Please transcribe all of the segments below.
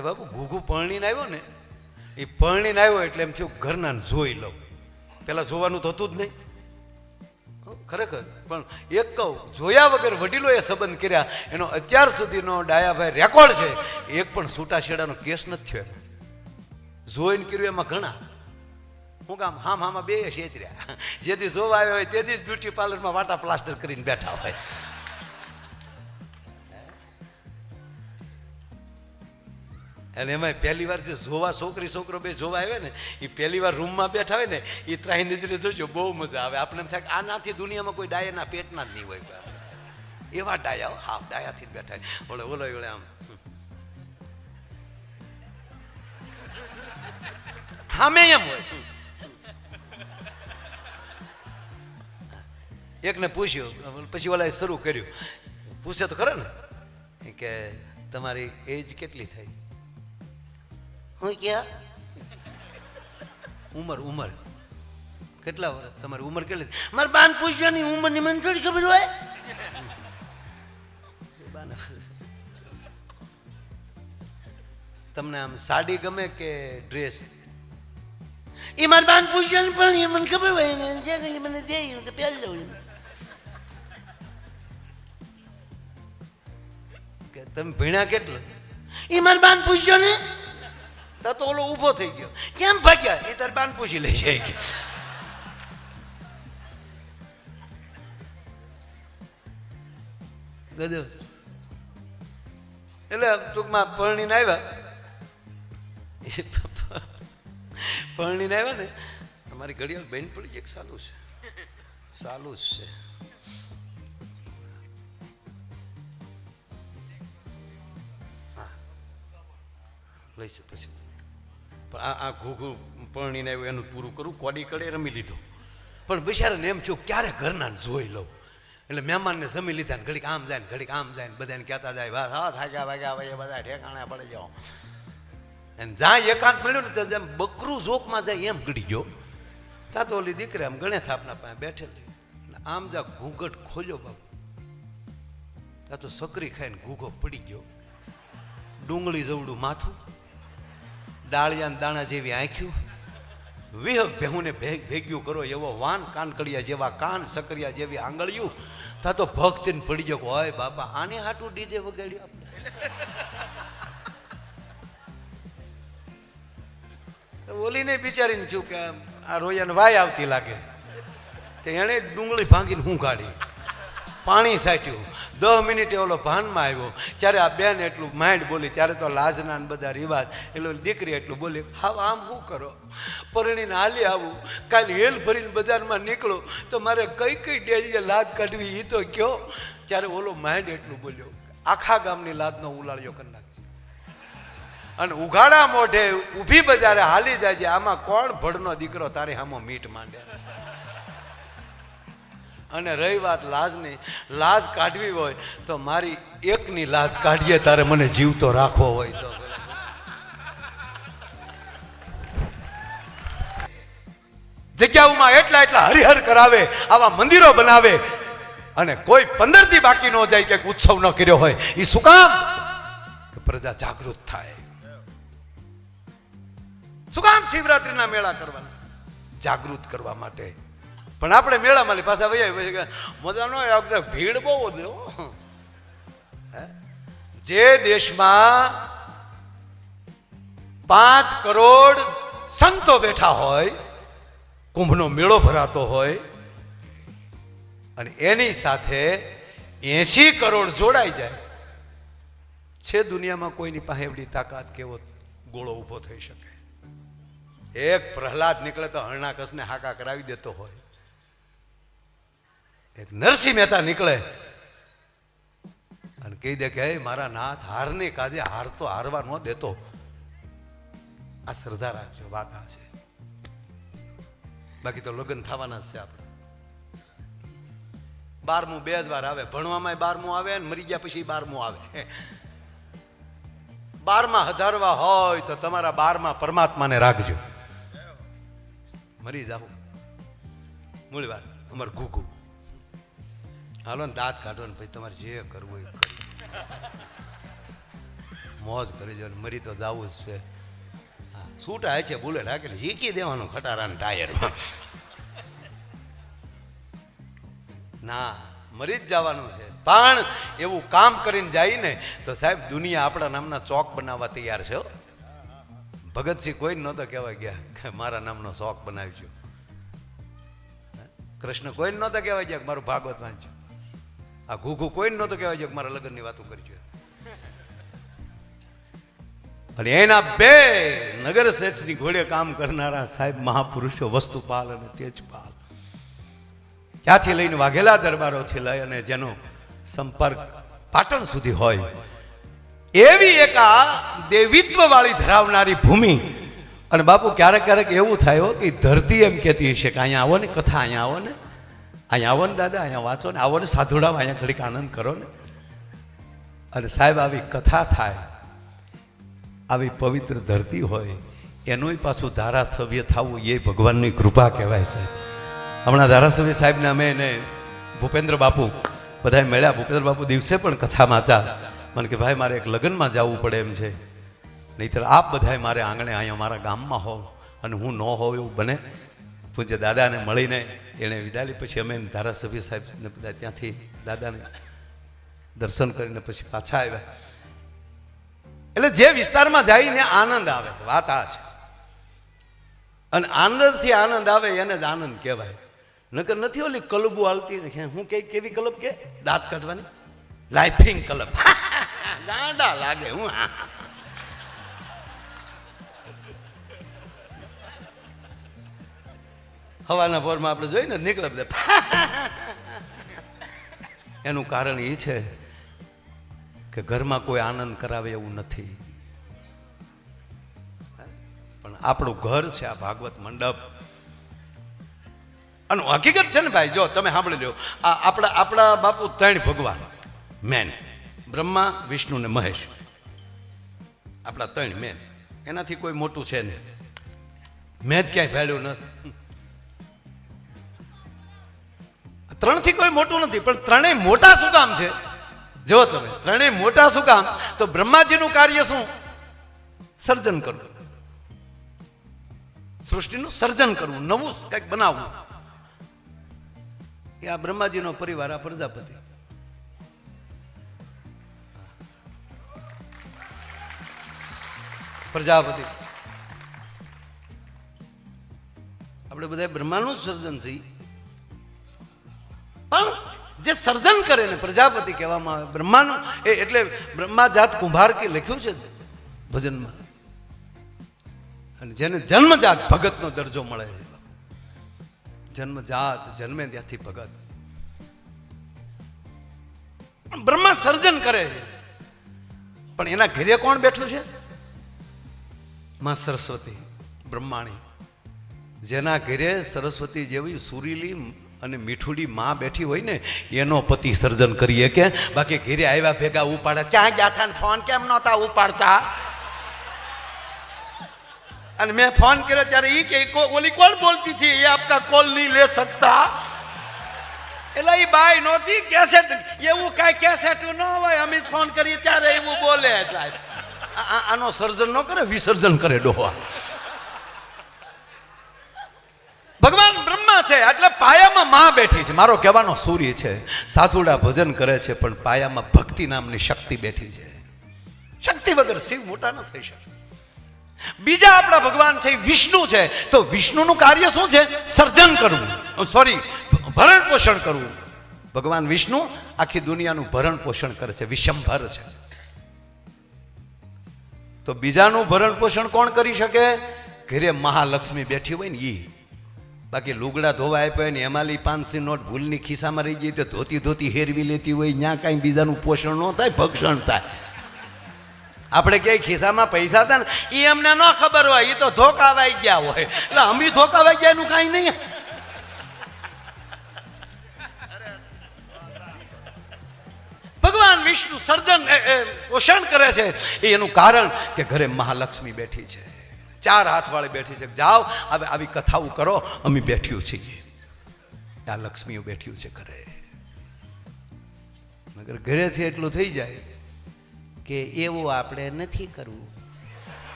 તે બાપુ ઘૂઘું પરણીને આવ્યો ને, એ પરણીને આવ્યો એટલે એમ થયું ઘરના જોઈ લઉં. પેલા જોવાનું તો હતું જ નહીં ખરેખર. પણ એક કહું, જોયા વગર વડીલોએ સંબંધ કર્યા એનો અત્યાર સુધીનો ડાયાભાઈ રેકોર્ડ છે. એક પણ છૂટાછેડાનો કેસ નથી થયો. જોઈને કર્યું એમાં ઘણા. હું કામ હામાં બે છેતર્યા. જેથી જોવા આવ્યો હોય તેથી જ બ્યુટી પાર્લરમાં વાટા પ્લાસ્ટર કરીને બેઠા હોય. અને એમાં પહેલી વાર જો જોવા છોકરી છોકરો બે જોવા આવે ને, એ પહેલી વાર રૂમમાં બેઠા હોય ને, એ ત્રાહી નજરે જોજો બહુ મજા આવે. આપણે એમ થાય કે આનાથી દુનિયામાં કોઈ ડાયાના પેટના જ નહીં હોય. એવા ડાયા, હા ડાયાથી જ બેઠા હોય. ઓલો આમ સામે એમ હોય. એકને પૂછ્યું, પછી ઓલાએ શરૂ કર્યું. પૂછે તો ખરા ને કે તમારી એજ કેટલી થઈ? હું ક્યાં ઉંમર કેટલા વર્ષ? તમારી ઉંમર કેટલી? મારે બાન પૂછવાની ઉંમરની મને થોડી ખબર હોય. તમને આમ સાડી ગમે કે ડ્રેસ? એ મારે બાન પૂછવાની પણ એ મને ખબર હોય ને, મને દે તો પહેરી લઉં. કે તમે ભણ્યા કેટલું? એ મારે બાન પૂછ્યો ને. તો ઓલો ઊભો થઈ ગયો. કેમ ભાગ્યા? એ તાર બાન પૂછી લે છે. ગધેડો. એટલે ટૂંકમાં પરણીને આવ્યા ને, અમારી ઘડિયાળ બેન પડી એક સાલું છે, સાલું જ છે. લઈશું પછી. પણ આ ઘૂઘું પરણીને આવ્યું એનું પૂરું કરું. કોડી કડે રમી લીધો. પણ બિચારાને એમ થયું ક્યારે ઘરના જોઈ લઉં. એટલે મહેમાનને જમી લીધા ને ઘડીક આમ જાય ને ઘડીક આમ જાય ને બધાને કહેતા જાય વાત હા થાક્યા વાગ્યા ભાઈ બધા ઠેકાણા પડી જાઓ. અને જ્યાં એકાંત મળ્યું ને ત્યાં જેમ બકરું જોકમાં જાય એમ ગળી ગયો. ત્યાં તો ઓલી દીકરી આમ ગણે થાપના પાસે બેઠેલી. આમ જા ઘૂંઘટ ખોલ્યો બાપુ, ત્યાં તો સકરી ખાઈને ઘૂઘો પડી ગયો. ડુંગળી જવડું માથું, ડાળિયા દાણા જેવી આંખ્યું, વિહગ ભેહુને ભેગ્યું કરો એવો વાન, કાનકડિયા જેવા કાન, સકરિયા જેવી આંગળીયું. તા તો ભક્તિને પડી ગયો. હોય બાપા, આને હાટું ડીજે વગાડ્યું આપણે. ઓલીને બિચારીને છું કે આ રોયાને વાય આવતી લાગે. તો એણે ડુંગળી ભાંગીને હું કાઢી, પાણી સાટ્યું. 10 મિનિટે ઓલો ભાનમાં આવ્યો. ત્યારે આ બેન એટલું માઇન્ડ બોલી. ત્યારે તો લાજના બધા રિવાજ. એટલે દીકરી એટલું બોલી, હા આમ શું કરો, પરણીને હાલી આવું, કાલે હેલ ભરીને બજારમાં નીકળો તો મારે કઈ કઈ ડેલીએ લાજ કાઢવી એ તો કયો. ત્યારે ઓલો માઇન્ડ એટલું બોલ્યો, આખા ગામની લાજનો ઉલાળ્યો કરી નાખશે. અને ઉઘાડા મોઢે ઊભી બજારે હાલી જાય છે. આમાં કોણ ભડનો દીકરો તારે હામો મીટ માંડે. અને રહી વાત લાજની, લાજ કાઢવી હોય તો મારી એકની લાજ કાઢીએ તારે મને જીવતો રાખવો હોય તો. જગ્યાઓમાં એટલા એટલા હરિહર કરાવે, આવા મંદિરો બનાવે, અને કોઈ 15 દી બાકી ન જાય કે ઉત્સવ ન કર્યો હોય. એ શું કામ? કે પ્રજા જાગૃત થાય. શું કામ શિવરાત્રીના મેળા કરવાના? જાગૃત કરવા માટે. પણ આપણે મેળામાં પાછા ભાઈ મજા ન આવે, ભીડ બહુ વધે. જે દેશમાં 5 કરોડ સંતો બેઠા હોય, કુંભનો મેળો ભરાતો હોય, અને એની સાથે 80 કરોડ જોડાઈ જાય છે. દુનિયામાં કોઈની પાસે એવડી તાકાત કેવો ગોળો ઊભો થઈ શકે? એક પ્રહલાદ નીકળે તો હરણાકશને હાકા કરાવી દેતો હોય. એક નરસિંહ મહેતા નીકળે અને કહી દે કે મારા નાથ હારની કાજે હાર તો હારવા ન દેતો. આ શ્રદ્ધા રાખજો, વાત આ છે. બાકી તો લગ્ન થવાના જ છે આપણે. 12મું 2 જ વાર આવે. ભણવામાં 12મું આવે ને મરી ગયા પછી 12મું આવે. 12માં હધારવા હોય તો તમારા 12માં પરમાત્માને રાખજો. મરી જાવ મૂળ વાત. અમારે ઘૂઘું હાલો ને દાંત કાઢો ને પછી તમારે જે કરવું એ કરો. મોજ કરી જો, મરી તો જવું જ છે. હા, છૂટા છે બુલેટ હાકેલી શીખી દેવાનું ખટારાના ટાયરમાં. ના, મરી જ જવાનું છે. પણ એવું કામ કરીને જાય ને તો સાહેબ દુનિયા આપણા નામના ચોક બનાવવા તૈયાર છે. ભગતસિંહ કોઈ નહોતો કહેવા ગયા કે મારા નામનો ચોક બનાવજો. કૃષ્ણ કોઈ નહોતા કહેવા ગયા કે મારું ભાગવત વાંચજો. આ ઘૂઘુ કોઈ નહોતો કહેવા ગયા કે મારા લગ્નની વાતો કરજો. અને એના બે નગર શેઠની ઘોડે કામ કરનારા સાહેબ મહાપુરુષો વસ્તુપાલ અને તેજપાલ, ત્યાંથી લઈને વાઘેલા દરબારોથી લઈ અને જેનો સંપર્ક પાટણ સુધી હોય એવી એક આ દેવીત્વ વાળી ધરાવનારી ભૂમિ. અને બાપુ ક્યારેક ક્યારેક એવું થાય કે ધરતી એમ કહેતી હશે કે અહીંયા આવો ને કથા, અહીંયા આવો ને, અહીંયા આવો ને દાદા, અહીંયા વાંચો ને, આવો ને સાધુડાવ, અહીંયા ઘડીક આનંદ કરો ને. અને સાહેબ આવી કથા થાય, આવી પવિત્ર ધરતી હોય, એનું પાછું ધારાસભ્ય થવું એ ભગવાનની કૃપા કહેવાય સાહેબ. હમણાં ધારાસભ્ય સાહેબને અમે એને ભૂપેન્દ્ર બાપુ બધા મળ્યા. ભૂપેન્દ્ર બાપુ દિવસે પણ કથા વાંચા. મને કે ભાઈ મારે એક લગ્નમાં જવું પડે એમ છે, નહીંતર આપ બધા મારે આંગણે અહીંયા મારા ગામમાં હોવ અને હું ન હોવ એવું બને. પૂજ્ય દાદાને મળીને એણે વિદાય. પછી અમે ધારાસભ્ય સાહેબને બધા ત્યાંથી દાદાને દર્શન કરીને પછી પાછા આવ્યા. એટલે જે વિસ્તારમાં જઈને આનંદ આવે, વાત આ છે. અને આનંદથી આનંદ આવે એને જ આનંદ કહેવાય. નકર નથી ઓલી કલબુ હાલતી, હું કેવી કલબ કે દાંત કાઢવાની, લાઇફિંગ કલબ. ગાંડા લાગે. હું હવાના પોરમાં આપણે જોઈને નીકળે બધા. એનું કારણ એ છે કે ઘરમાં કોઈ આનંદ કરાવે એવું નથી. પણ આપણું ઘર છે આ ભાગવત મંડપ. અને હકીકત છે ને ભાઈ, જો તમે સાંભળી લો, આપણા બાપુ ત્રણ ભગવાન મેન, બ્રહ્મા, વિષ્ણુ ને મહેશ, આપણા ત્રણ મેન. એનાથી કોઈ મોટું છે નહીં. મેં જ ક્યાંય ફેળ્યું નથી. ત્રણથી કોઈ મોટું નથી. પણ ત્રણેય મોટા શું કામ છે જો તમે, ત્રણેય મોટા શું કામ? તો બ્રહ્માજીનું કાર્ય શું? સર્જન કરવું, સૃષ્ટિનું સર્જન કરવું, નવું કંઈક બનાવવું. એ આ બ્રહ્માજીનો પરિવાર, આ પ્રજાપતિ. પ્રજાપતિ આપણે બધા બ્રહ્માનું જ સર્જન છે. પણ જે સર્જન કરે ને પ્રજાપતિ કહેવામાં આવે. બ્રહ્માનું એટલે બ્રહ્માજાત કુંભાર કે લખ્યું છે ભજનમાં. અને જેને જન્મજાત ભગતનો દરજ્જો મળે છે. જન્મજાત, જન્મે ત્યાંથી ભગત. બ્રહ્મા સર્જન કરે છે. પણ એના ઘરે કોણ બેઠું છે? માં સરસ્વતી, બ્રહ્માણી. જેના ઘરે સરસ્વતી જેવી સુરીલી અને મીઠુડી માં બેઠી હોય ને એનો પતિ સર્જન કરીએ કે. બાકી ઘરે આવ્યા ભેગા ઉપાડે, ક્યાં ગયા હતા, ફોન કેમ નહોતા ઉપાડતા? અને મેં ફોન કર્યો ત્યારે એ કે ઓલી કોણ બોલતી હતી, એ આપકા કોલ નહીં લે સકતા. એટલે એ બાઈ નહોતી, કેસેટ એવું કાંઈ કેસેટ ન હોય, અમે ફોન કરીએ ત્યારે એવું બોલે. આનો સર્જન ન કરે, વિસર્જન કરે ડોહા. ભગવાન બ્રહ્મા છે એટલે પાયામાં માં બેઠી છે. મારો કહેવાનો સૂર્ય છે. સાધુડા ભજન કરે છે પણ પાયામાં ભક્તિ નામની શક્તિ બેઠી છે. શક્તિ વગર શિવ મોટા ન થઈ શકે. બીજા આપણા ભગવાન છે વિષ્ણુ છે. તો વિષ્ણુનું કાર્ય શું છે? સર્જન કરવું, ભરણ પોષણ કરવું. ભગવાન વિષ્ણુ આખી દુનિયાનું ભરણ પોષણ કરે છે, વિશંભર છે. તો બીજાનું ભરણ પોષણ કોણ કરી શકે? ઘરે મહાલક્ષ્મી બેઠી હોય ને ઈ. બાકી લુગડા ધોવા આપ્યા ને એમાં 500 નોટ ભૂલની ખિસ્સામાં રહી ગઈ તો ધોતી હેરવી લેતી હોય. ત્યાં કાંઈ બીજાનું પોષણ ન થાય, ભક્ષણ થાય. આપણે ક્યાંય ખિસ્સામાં પૈસા હતા ને એ અમને ન ખબર હોય, એ તો ધોકાવાઈ ગયા હોય. એટલે અમે ધોકાવાઈ ગયા એનું કાંઈ નહીં. ભગવાન વિષ્ણુ સર્જન પોષણ કરે છે. એનું કારણ કે ઘરે મહાલક્ષ્મી બેઠી છે, 4 હાથ વાળી બેઠી છે. જાઓ હવે આવી કથાઓ કરો, અમે બેઠ્યું છીએ. આ લક્ષ્મીઓ બેઠ્યું છે ઘરે. મગર ઘરેથી એટલું થઈ જાય કે એવું આપણે નથી કરવું.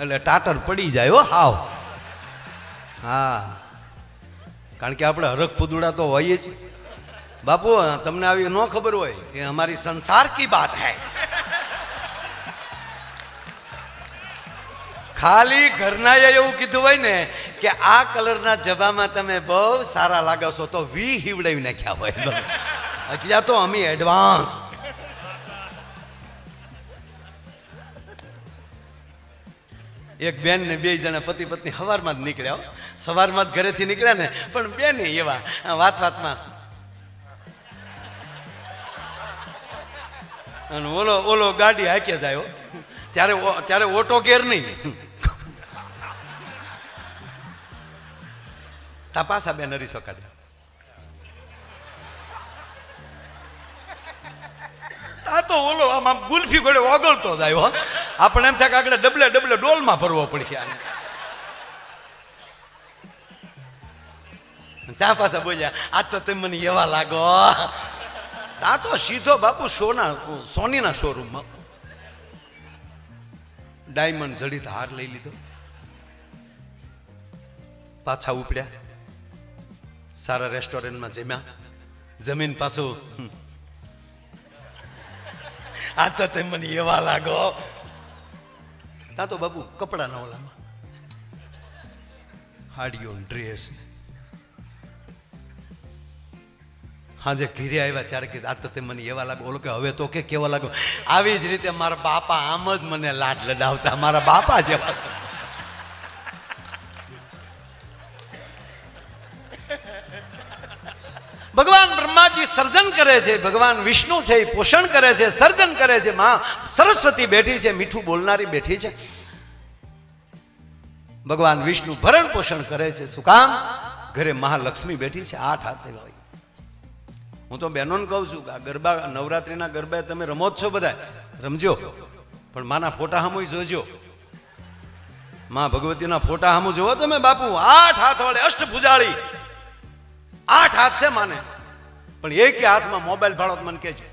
એટલે ટાટર પડી જાય હો હાવ. હા, કારણ કે આપણે હરખ પુદુડા તો હોઈએ જ. બાપુ તમને આવી ન ખબર હોય એ અમારી સંસાર કી બાત હૈ. ખાલી ઘરનાએ એવું કીધું હોય ને કે આ કલરના જબામાં તમે બહુ સારા લાગો છો તો વી હિવડાવી નાખ્યા હોય. એટલે તો અમે એડવાન્સ. એક બેન ને બે જણા પતિ પત્ની સવારમાં જ નીકળ્યા, સવારમાં જ ઘરેથી નીકળ્યા ને, પણ બેન એવા વાતમાં અને ઓલો ગાડી હાકે જાય ત્યારે ઓટો ગેર નહીં. તા પાછા બેન હરી શકાય. આ તો ઓલો આમ ગુલ્ફી ઘોડે ઓગળતો જાય. આપણે એમ થાય કે આગળ ડબલે ડોલમાં ભરવો પડશે. ત્યાં પાછા બોલ્યા આ તો તમે મને એવા લાગો. આ તો સીધો બાપુ સોનીના શોરૂમમાં ડાયમંડ જડિત હાર લઈ લીધો, પાછા ઉપડ્યા, સારા રેસ્ટોરન્ટમાં જમ્યા, જમીન પાછું આ તો તમે મને એવા લાગો. તા તો બાપુ કપડાના ઓલામાં હાડીઓ ડ્રેસ. હાજે ઘીરે આવ્યા ત્યારે કે આ તો તે મને એવા લાગો. ઓલો કે હવે તો કે કેવા લાગો. આવી જ રીતે મારા બાપા આમ જ મને લાડ લડાવતા, મારા બાપા જેવા. ભગવાન બ્રહ્માજી સર્જન કરે છે, ભગવાન વિષ્ણુ છે એ પોષણ કરે છે, સર્જન કરે છે. માં સરસ્વતી બેઠી છે, મીઠું બોલનારી બેઠી છે. ભગવાન વિષ્ણુ ભરણ પોષણ કરે છે. શું કામ? ઘરે મહાલક્ષ્મી બેઠી છે 8 હાથે હોય. હું તો બહેનોને કહું છું કે આ ગરબા, નવરાત્રિના ગરબા તમે રમો જ છો, બધા રમજો, પણ માના ફોટા સામું જોજો. માં ભગવતીના ફોટા સામું જોવો તમે બાપુ. 8 હાથ વડે અષ્ટભુજાળી 8 હાથ છે માને, પણ એક હાથમાં મોબાઈલ ભાડો મને કહેજો.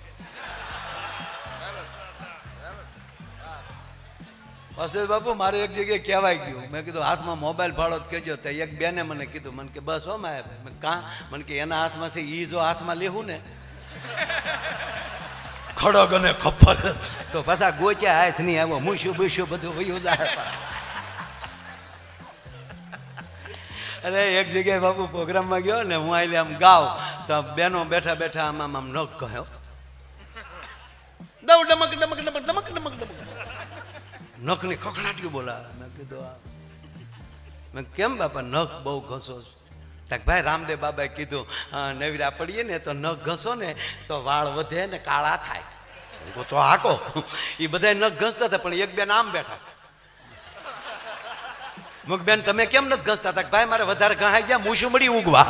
બસ બાપુ મારે એક જગ્યાએ કહેવાય ગયું, મેં કીધું હાથમાં મોબાઈલ ભાડો કહેજો. તો એક બેને મને કીધું, મને કે બસ હો માય કાં, મને કે એના હાથમાં છે એ જો હાથમાં લેવું ને ખડગ અને ખપ્પર તો પાછા ગોચ્યા હાથ નહીં આવ્યો, મૂસ્યું બૂસ્યું બધું વયું જાય. અરે એક જગ્યાએ બાપુ પ્રોગ્રામમાં ગયો ને, હું આઈ આમ ગાવ તો બેનો બેઠા બેઠા આમ નખ કહ્યો, ડમક ડમક ડમક ડમક ડમક ડમક ડમક નખની ખખડાટ્યું બોલાવે. મેં કીધું મેં કેમ બાપા નખ બહુ ઘસો છો? ભાઈ રામદેવ બાબાએ કીધું નવીરા પડીએ ને તો નખ ઘસો ને તો વાળ વધે ને કાળા થાય. તો હાકો એ બધા નખ ઘસતા હતા, પણ એક બેન આમ બેઠા. મુક બેન તમે કેમ નથી ઘસતા? હતા ભાઈ મારે વધારે ઘાઈ ગયા, મૂછું મળી ઉગવા.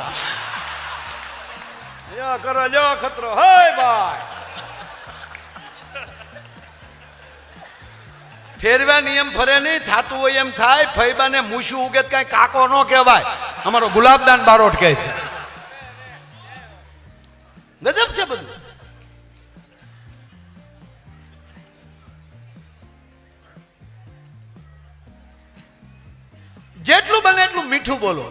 કરો લ્યો ખતરો હય ભાઈ. ફેરવા નિયમ ફરે નહીં, થાતું હોય એમ થાય. ફૈબાને મૂછું ઉગે કઈ કાકો ન કહેવાય, અમારો ગુલાબદાન બારોટ કહે છે. ગજબ છે બધું. જેટલું બને એટલું મીઠું બોલો.